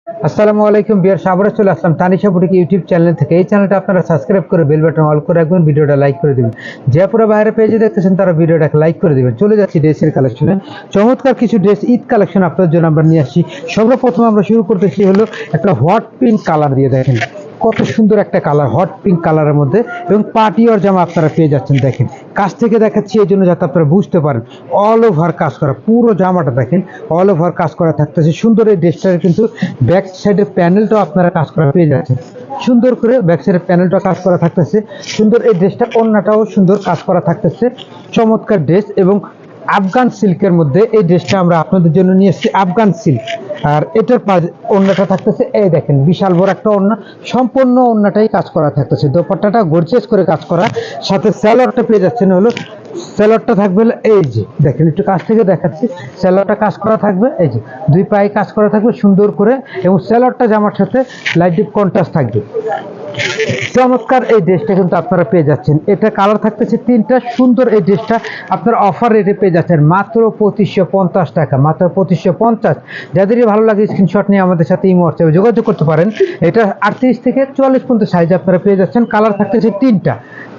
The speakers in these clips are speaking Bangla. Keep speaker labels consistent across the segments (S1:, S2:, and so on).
S1: আসসালামু আলাইকুম বিয়ার সাবরে চলে আসলাম তানিশা বুটিক ইউটিউব চ্যানেল থেকে। এই চ্যানেলটা আপনারা সাবস্ক্রাইব করে বেল বাটন অল করে রাখবেন, ভিডিওটা লাইক করে দিবেন। যে পুরো বাইরে পেজে দেখতেছেন তারা ভিডিওটাকে লাইক করে দিবেন। চলে যাচ্ছি ড্রেসের কালেকশনে। চমৎকার কিছু ড্রেস ঈদ কালেকশন আপনাদের জন্য আমরা নিয়ে আসছি। সর্বপ্রথম আমরা শুরু করতেছি হলো একটা হট পিঙ্ক কালার দিয়ে। দেখেন কত সুন্দর একটা কালার, হট পিঙ্ক কালারের মধ্যে, এবং পার্টি ওয়ার জামা আপনারা পেয়ে যাচ্ছেন। দেখেন কাছ থেকে দেখাচ্ছি এই জন্য যাতে আপনারা বুঝতে পারেন। অল ওভার কাজ করা, পুরো জামাটা দেখেন অল ওভার কাজ করা থাকতেছে। সুন্দর এই ড্রেসটার কিন্তু ব্যাক সাইডের প্যানেলটাও আপনারা কাজ করা পেয়ে যাচ্ছেন। সুন্দর করে ব্যাক সাইডের প্যানেলটা কাজ করা থাকতেছে। সুন্দর এই ড্রেসটা, ওড়নাটাও সুন্দর কাজ করা থাকতেছে। চমৎকার ড্রেস, এবং আফগান সিল্কের মধ্যে এই ড্রেসটা আমরা আপনাদের জন্য নিয়ে এসেছি। আফগান সিল্ক, আর এটার ওড়নাটা থাকতেছে এই দেখেন বিশাল বড় একটা ওড়না, সম্পূর্ণ ওড়নাটাই কাজ করা থাকতেছে। দোপাট্টাটা গর্জিয়াস করে কাজ করা, সাথে স্যালোয়ারটা পেয়ে যাচ্ছেন হলো। স্যালোয়ারটা থাকবে এই যে দেখেন, একটু কাছ থেকে দেখাচ্ছি। স্যালোয়ারটা কাজ করা থাকবে এই যে দুই পায়ে কাজ করা থাকবে সুন্দর করে, এবং স্যালোয়ারটা জামার সাথে লাইট ডিপ কন্ট্রাস্ট থাকবে। চমৎকার এই ড্রেসটা কিন্তু আপনারা পেয়ে যাচ্ছেন। এটা কালার থাকতেছে তিনটা। সুন্দর এই ড্রেসটা আপনারা অফার রেটে পেয়ে যাচ্ছেন মাত্র 2550 টাকা, মাত্র 2550। যাদেরই ভালো লাগে স্ক্রিনশট নিয়ে আমাদের সাথে ইমো হোয়াটসঅ্যাপে যোগাযোগ করতে পারেন। এটা 38 থেকে 44 পর্যন্ত সাইজ আপনারা পেয়ে যাচ্ছেন। কালার থাকতেছে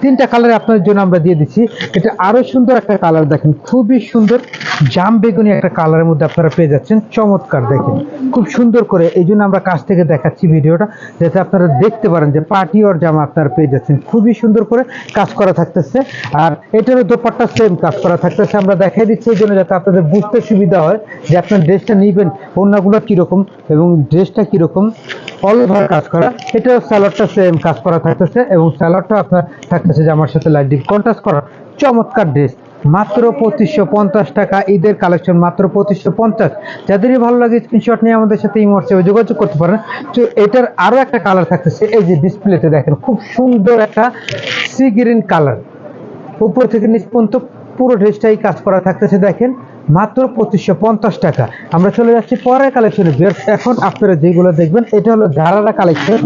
S1: তিনটা কালারে আপনাদের জন্য আমরা দিয়ে দিচ্ছি। এটা আরো সুন্দর একটা কালার, দেখেন খুবই সুন্দর জাম বেগুনি একটা কালারের মধ্যে আপনারা পেয়ে যাচ্ছেন। চমৎকার দেখেন খুব সুন্দর করে, এই জন্য আমরা কাছ থেকে দেখাচ্ছি ভিডিওটা, যাতে আপনারা দেখতে পারেন যে পার্টি ওর জামা আপনারা পেয়ে যাচ্ছেন। খুবই সুন্দর করে কাজ করা থাকতেছে, আর এটারও দোপাট্টা সেম কাজ করা থাকতেছে। আমরা দেখাই দিচ্ছি এই জন্য যাতে আপনাদের বুঝতে সুবিধা হয় যে আপনার ড্রেসটা নিবেন ওড়নাগুলো কিরকম এবং ড্রেসটা কিরকম। অল ওভার কাজ করা, এটা স্যালোয়ারটা সেম কাজ করা থাকতেছে, এবং স্যালোয়ারটা আপনার থাকতেছে জামার সাথে লাইট ডিপ কন্ট্রাস্ট করা। চমৎকার ড্রেস মাত্র 2550 টাকা, ঈদের কালেকশন মাত্র 2550। যাদেরই ভালো লাগে স্ক্রিনশট নিয়ে আমাদের সাথে ইমো হোয়াটসঅ্যাপে যোগাযোগ করতে পারেন। তো এটার আরো একটা কালার থাকতেছে এই যে ডিসপ্লেতে দেখেন, খুব সুন্দর একটা সি গ্রিন কালার, উপর থেকে নিচ পর্যন্ত পুরো ড্রেসটাই কাজ করা থাকতেছে। দেখেন মাত্র 2550 টাকা। আমরা চলে যাচ্ছি পরের কালেকশনে। এখন আপনারা যেগুলো দেখবেন এটা হলো গারারা কালেকশন।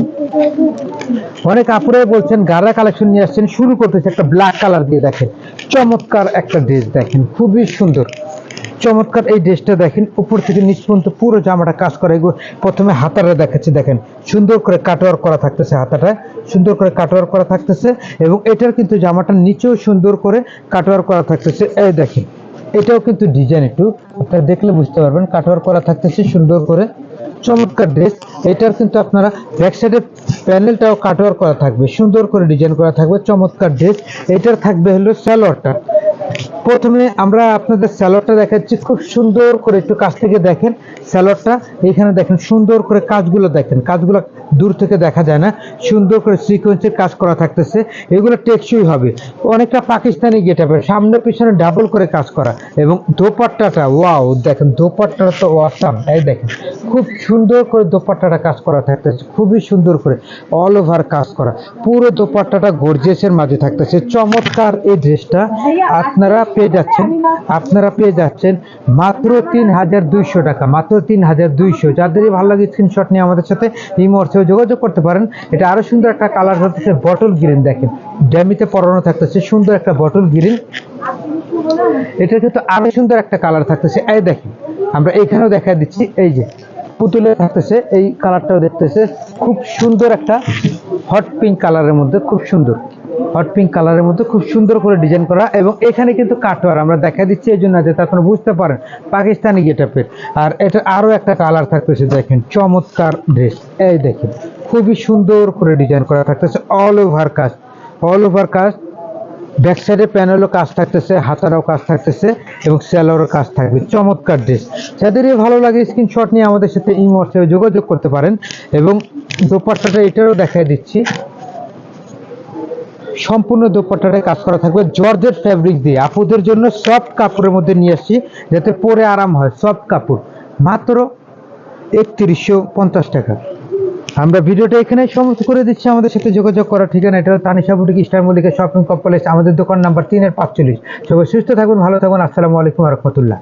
S1: অনেক আপুরাই বলছেন গারারা কালেকশন নিয়ে আসছেন, শুরু করতেছে একটা ব্ল্যাক কালার দিয়ে। দেখেন চমৎকার একটা ড্রেস, দেখেন খুবই সুন্দর চমৎকার এই ড্রেসটা। দেখেন উপর থেকে নিচ পর্যন্ত পুরো জামাটা কাজ করা। এগুলো প্রথমে হাতাটা দেখাচ্ছি, দেখেন সুন্দর করে কাটওয়ার্ক করা থাকতেছে, হাতাটা সুন্দর করে কাটওয়ার্ক করা থাকতেছে, এবং এটার কিন্তু জামাটার নিচেও সুন্দর করে কাটওয়ার্ক করা থাকতেছে। এই দেখেন এটাও কিন্তু ডিজাইন, একটু আপনারা দেখলে বুঝতে পারবেন, কাটওয়ার্ক করা থাকতেছে সুন্দর করে। চমৎকার ড্রেস, এটার কিন্তু আপনারা ব্যাক সাইডের প্যানেলটাও কাটওয়ার্ক করা থাকবে, সুন্দর করে ডিজাইন করা থাকবে। চমৎকার ড্রেস, এটার থাকবে হলো স্যালোয়ারটা। প্রথমে আমরা আপনাদের স্যালোয়ারটা দেখাচ্ছি খুব সুন্দর করে, একটু কাছ থেকে দেখেন স্যালোয়ারটা। এখানে দেখেন সুন্দর করে কাজগুলো, দেখেন কাজগুলো দূর থেকে দেখা যায় না, সুন্দর করে সিকোয়েন্সের কাজ করা থাকতেছে। এগুলো টেকসই হবে, অনেকটা পাকিস্তানি গেটআপে, সামনে পিছনে ডাবল করে কাজ করা। এবং দোপাট্টাটা ওয়াও, দেখেন দোপাট্টাটা তো অসাম। এই দেখেন খুব সুন্দর করে দোপাট্টাটা কাজ করা থাকতেছে, খুবই সুন্দর করে অল ওভার কাজ করা। পুরো দোপাট্টাটা গর্জিয়াসের মাঝে থাকতেছে। চমৎকার এই ড্রেসটা আপনারা পেয়ে যাচ্ছেন মাত্র 3200 টাকা, মাত্র 3200। যাদেরই ভালো লাগে স্ক্রিনশট নিয়ে আমাদের সাথে ইমো হোয়াটসঅ্যাপে যোগাযোগ করতে পারেন। এটা আরো সুন্দর একটা কালার হচ্ছে বটল গ্রিন, দেখেন ড্যামিতে পরানো থাকতেছে সুন্দর একটা বটল গ্রিন। এটা কিন্তু আরো সুন্দর একটা কালার থাকতেছে। এই দেখেন আমরা এখানেও দেখা দিচ্ছি, এই যে পুতুলে থাকতেছে, এই কালারটাও দেখতেছে খুব সুন্দর একটা হট পিঙ্ক কালারের মধ্যে, খুব সুন্দর হট পিঙ্ক কালারের মধ্যে খুব সুন্দর করে ডিজাইন করা। এবং এখানে কিন্তু কাটওয়ার আমরা দেখা দিচ্ছি এই জন্য যাতে আপনারা বুঝতে পারেন পাকিস্তানি গেটআপের। আর এটা আরো একটা কালার থাকতেছে, দেখেন চমৎকার ড্রেস। এই দেখেন খুবই সুন্দর করে ডিজাইন করা থাকতেছে, অল ওভার কাজ, অল ওভার কাজ। ব্যাক সাইডে প্যানেলও কাজ থাকতেছে, হাতারাও কাজ থাকতেছে, এবং স্যালোয়ারও কাজ থাকবে। চমৎকার ড্রেস, যাদেরই ভালো লাগে স্ক্রিনশট নিয়ে আমাদের সাথে ইমো হোয়াটসঅ্যাপে যোগাযোগ করতে পারেন। এবং দোপাট্টাটা এটারও দেখাই দিচ্ছি, সম্পূর্ণ দোপাট্টাটা কাজ করা থাকবে জর্জেট ফ্যাব্রিক দিয়ে। আপুদের জন্য সফট কাপড়ের মধ্যে নিয়ে আসছি, যাতে পরে আরাম হয়। সফট কাপড় মাত্র 3150 টাকা। আমরা ভিডিওটা এখানে সমাপ্ত করে দিচ্ছি। আমাদের সাথে যোগাযোগ করার ঠিকানা এটা Tanisha boutique star Mallika shopping complex, আমাদের দোকান নাম্বার 3-45। সবাই সুস্থ থাকবেন, ভালো থাকবেন। আসসালামু আলাইকুম ওয়া রাহমাতুল্লাহ।